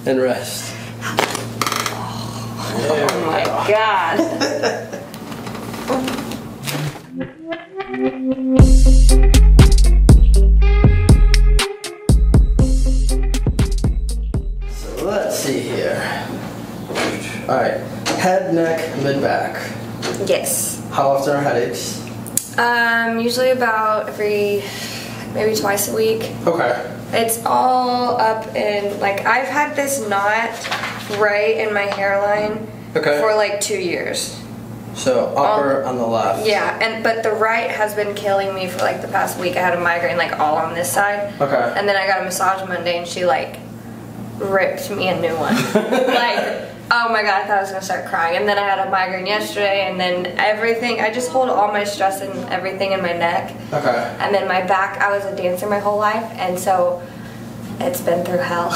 and rest. Oh my God. So let's see here. All right, head, neck, mid-back. Yes. How often are headaches? Usually about maybe twice a week. Okay. It's all up in, like, I've had this knot right in my hairline for like 2 years. So upper on the left. Yeah, but the right has been killing me for like the past week. I had a migraine like all on this side. Okay. And then I got a massage Monday and she like ripped me a new one. Like, oh my God, I thought I was gonna start crying. And then I had a migraine yesterday, and then everything, I just hold all my stress and everything in my neck. Okay. And then my back, I was a dancer my whole life, and so it's been through hell.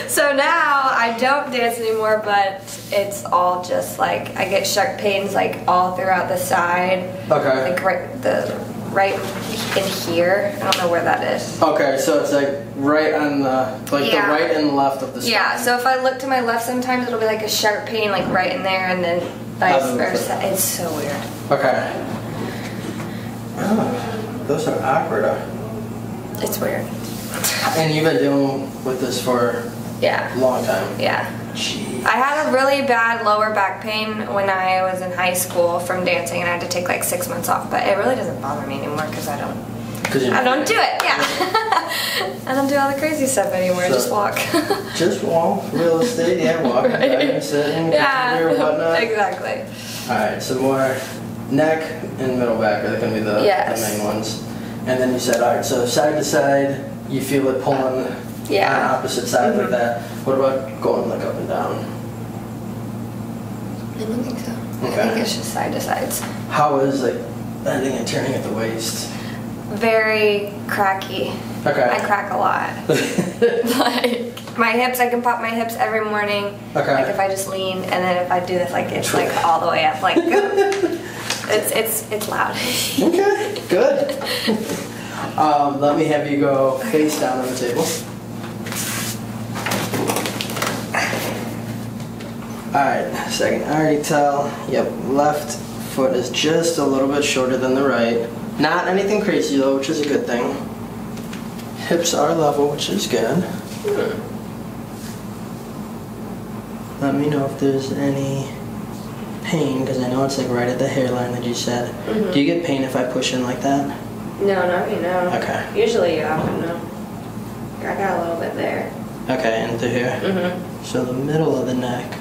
So now I don't dance anymore, but it's all just like, I get sharp pains like all throughout the side. Okay. Like right in here. I don't know where that is. Okay, so it's like right on the, like the right and left of the spine. Yeah, so if I look to my left sometimes it'll be like a sharp pain like right in there, and then vice versa. It's so weird. Okay. Oh, those are awkward. It's weird. And you've been dealing with this for a long time. Yeah. Jeez. I had a really bad lower back pain when I was in high school from dancing, and I had to take like 6 months off, but it really doesn't bother me anymore because I don't do it. Yeah. I don't do all the crazy stuff anymore. So, just walk. Just walk. Real estate, walking, driving, sitting, computer, whatnot. Exactly. Alright, so more neck and middle back are going to be the main ones. And then you said, alright, so side to side, you feel it pulling on opposite sides like that. What about going like up and down? I don't think so. Okay. I think it's just side to sides. How is like bending and turning at the waist? Very cracky. Okay. I crack a lot. Like my hips, I can pop my hips every morning. Okay. Like if I just lean, and then if I do this, like it's like all the way up. Like it's loud. Okay. Good. Let me have you go face down on the table. Alright, second. I already tell. Yep, left foot is just a little bit shorter than the right. Not anything crazy though, which is a good thing. Hips are level, which is good. Let me know if there's any pain, because I know it's like right at the hairline that you said. Do you get pain if I push in like that? No, not me, no. Okay. Usually you have, but no. I got a little bit there. Okay, and through here? So the middle of the neck.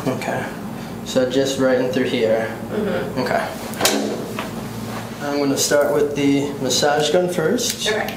Okay. So just right in through here. Okay. I'm going to start with the massage gun first. Okay.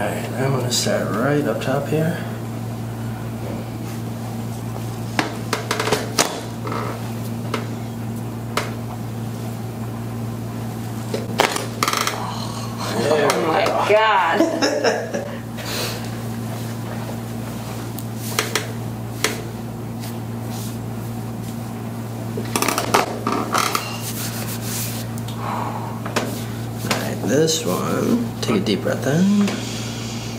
Alright, I'm going to start right up top here. Oh my God. this one, take a deep breath in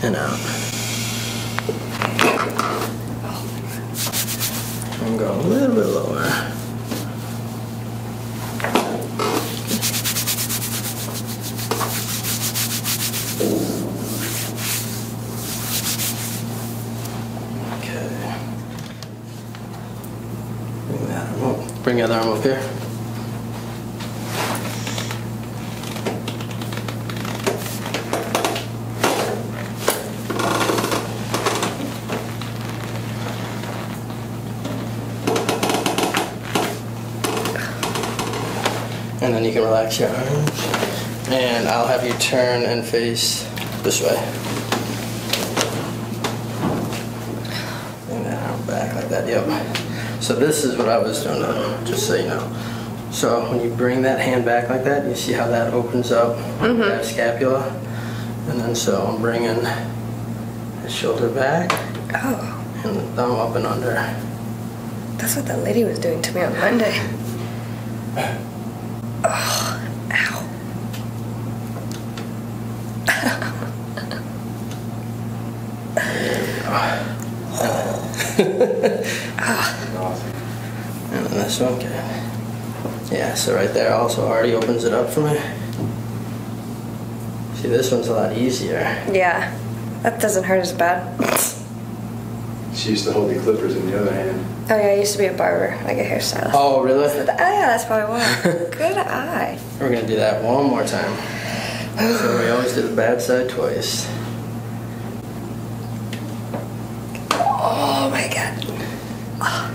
and out. And go a little bit lower. Okay. Bring the other arm up here. And then you can relax your arms. And I'll have you turn and face this way. Bring that arm back like that, yep. So this is what I was doing, just so you know. So when you bring that hand back like that, you see how that opens up that scapula? And then so I'm bringing the shoulder back. Oh. And the thumb up and under. That's what that lady was doing to me on Monday. Oh, ow. And then this one, okay. Yeah, so right there also already opens it up for me. See, this one's a lot easier. Yeah, that doesn't hurt as bad. She used to hold the clippers in the other hand. Oh yeah, I used to be a barber, like a hairstylist. Oh, really? So yeah, that's probably why. Good eye. We're gonna do that one more time. So we always do the bad side twice. Oh my god. Oh.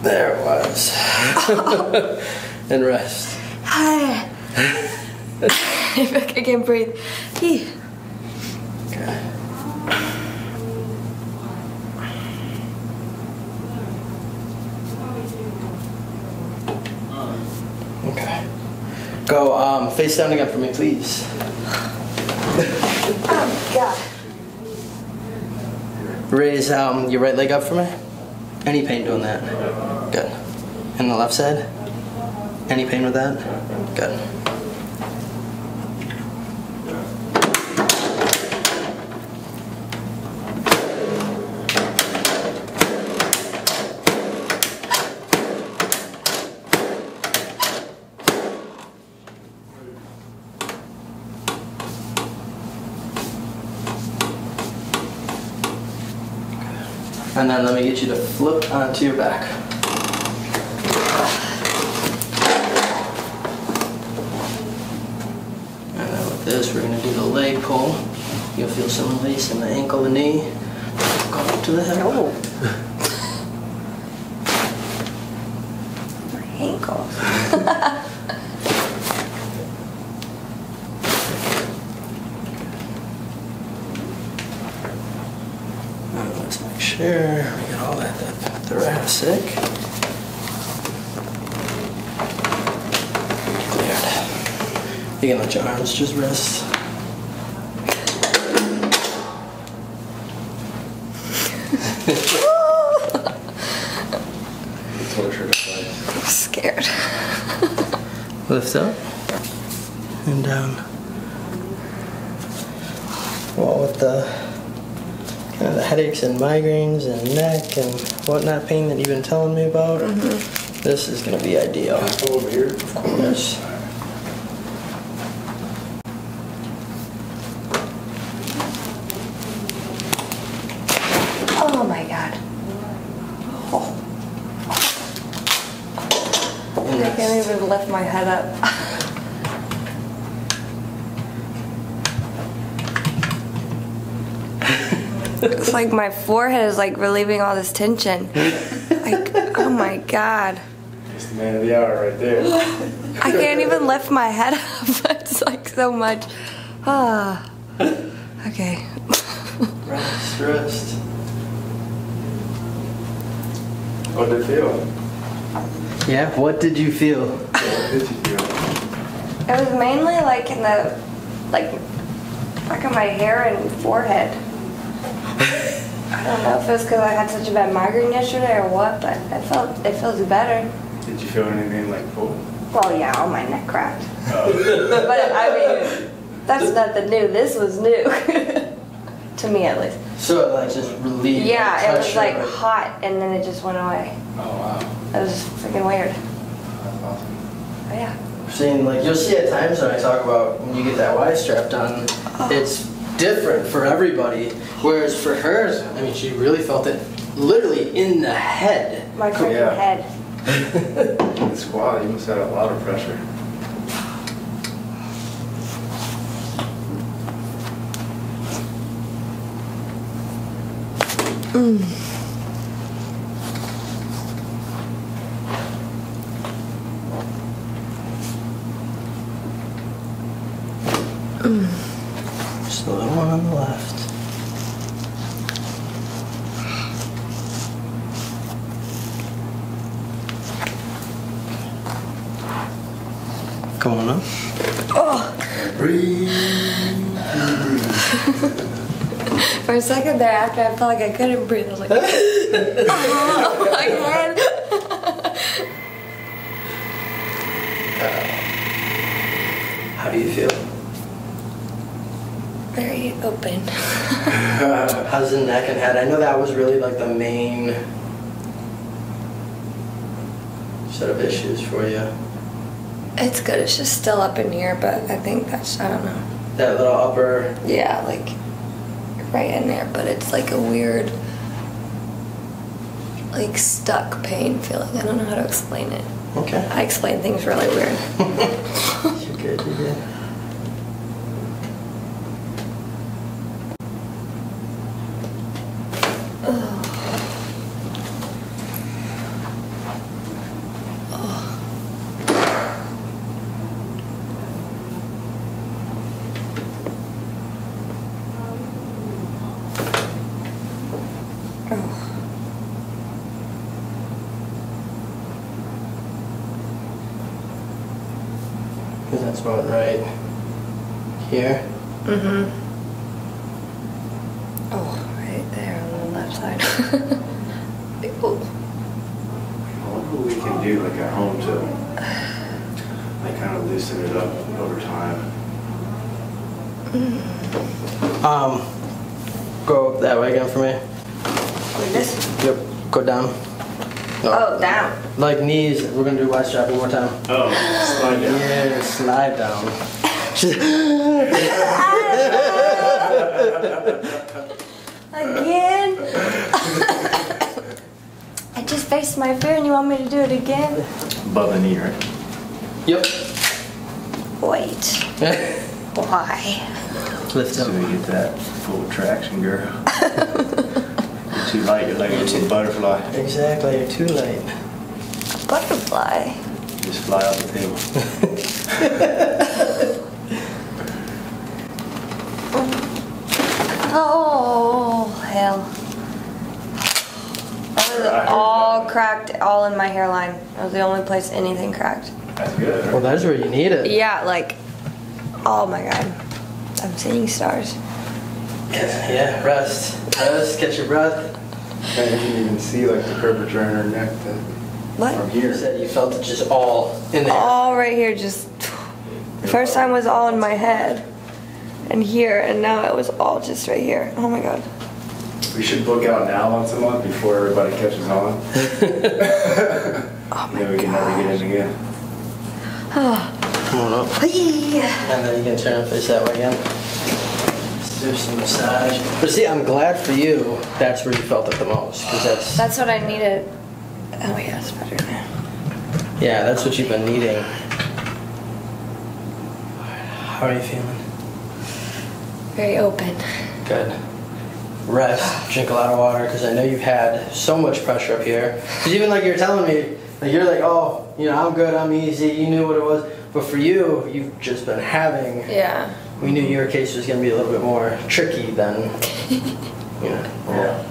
There it was. And rest. Hi. I can't breathe. Okay. Okay. Go face down again for me, please. Oh god. Raise your right leg up for me. Any pain doing that? Good. And the left side? Any pain with that? Good. And then let me get you to flip onto your back. And then with this, we're going to do the leg pull. You'll feel some release in the ankle, the knee. Go up to the hip. Oh. My ankle. Let's make sure we get all that thoracic. Cleared. You can let your arms just rest. I'm scared. Lift up and down. Well, with the kind of the headaches and migraines and neck and whatnot pain that you've been telling me about, this is going to be ideal. Over here? Of course. Oh my god. Oh. I can't even lift my head up. It's like my forehead is like relieving all this tension. Like, oh my god. It's the man of the hour right there. I can't even lift my head up. It's like so much. Ah. Okay. Rest. What did it feel? Yeah, what did you feel? What did you feel? It was mainly like in the, like, back of my hair and forehead. I don't know if it was because I had such a bad migraine yesterday or what, but it feels better. Did you feel anything like pull? Well, yeah, all my neck cracked. Oh. But I mean, that's nothing new. This was new. To me, at least. So it like just relieved. Yeah, it was like hot, and then it just went away. Oh wow. It was freaking weird. That's awesome. Oh, yeah. Seeing like you'll see at times when I talk about when you get that Y strap done, it's different for everybody. Whereas for hers, I mean, she really felt it literally in the head. My freaking head. The squat, you must have a lot of pressure. Just a little one on the left. Come on up. Oh. Breathe. For a second there, after I felt like I couldn't breathe, I was like, oh my head. How do you feel? Very open. How's the neck and head? I know that was really like the main set of issues for you. It's good. It's just still up in here, but I think that's, I don't know. That little upper. Yeah, like right in there, but it's like a weird, like stuck pain feeling. I don't know how to explain it. Okay. I explain things really weird. You're good, you're good. Because that's about right here. Mm-hmm. Oh, right there on the left side. Oh. I wonder what we can do like at home to like kind of loosen it up over time. Go that way again for me. Like this? Yep. Go down. No. Oh, down. Like knees. We're gonna do Y strap one more time. Oh, slide down. Yeah, slide down. Again? I just faced my fear and you want me to do it again? Above the knee, right? Yep. Wait. Why? Lift So up. we get that full traction, girl. You're too light, you're like a little butterfly. Exactly, you're too light. Butterfly. Just fly off the table. Oh, hell. That was all cracked, all in my hairline. That was the only place anything cracked. That's good. Well, that's where you need it. Yeah, like, oh my god. I'm seeing stars. Yeah, rest. Rest, catch your breath. I didn't even see like the curvature in her neck What? from You here. said you felt it just all in there. All right here, just. The first time was all in my head. And here, and now it was all just right here. Oh my god. We should book out now once a month before everybody catches on. Oh my Then we can never get in again. Come on up. And then you can turn and face that way again. Just do some massage. But see, I'm glad for you that's where you felt it the most. Because That's what I needed. Oh yeah, it's better now. yeah, that's what you've been needing. How are you feeling? Very open. Good. Rest, drink a lot of water, because I know you've had so much pressure up here. Because even like you're telling me, like you're like, oh, you know, I'm good, I'm easy, you knew what it was. But for you, you've just been having, Yeah. we knew your case was going to be a little bit more tricky than, you know. Yeah.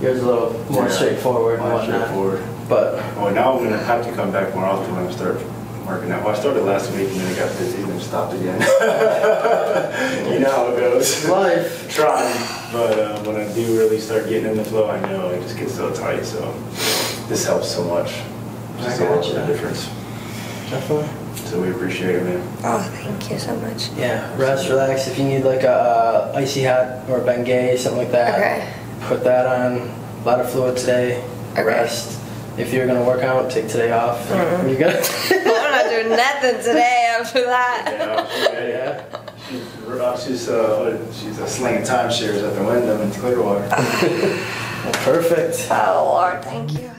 Yours a little more straightforward and More whatnot. straightforward. But, Well, now I'm gonna have to come back more often when I start working out. Well, I started last week and then it got busy and then stopped again. You know how it goes. life. Trying, but when I do really start getting in the flow, I know it just gets so tight. So this helps so much. Just a lot of difference. Definitely. So we appreciate it, man. Oh, thank you so much. Yeah, rest, relax. If you need like a icy hot or Bengay, something like that, okay. Put that on. A lot of fluid today. Okay. Rest. If you're gonna work out, take today off. Mm-mm. You good? I'm not doing nothing today after that. She's slinging timeshares at the window in Clearwater. Perfect. Oh Lord, thank you.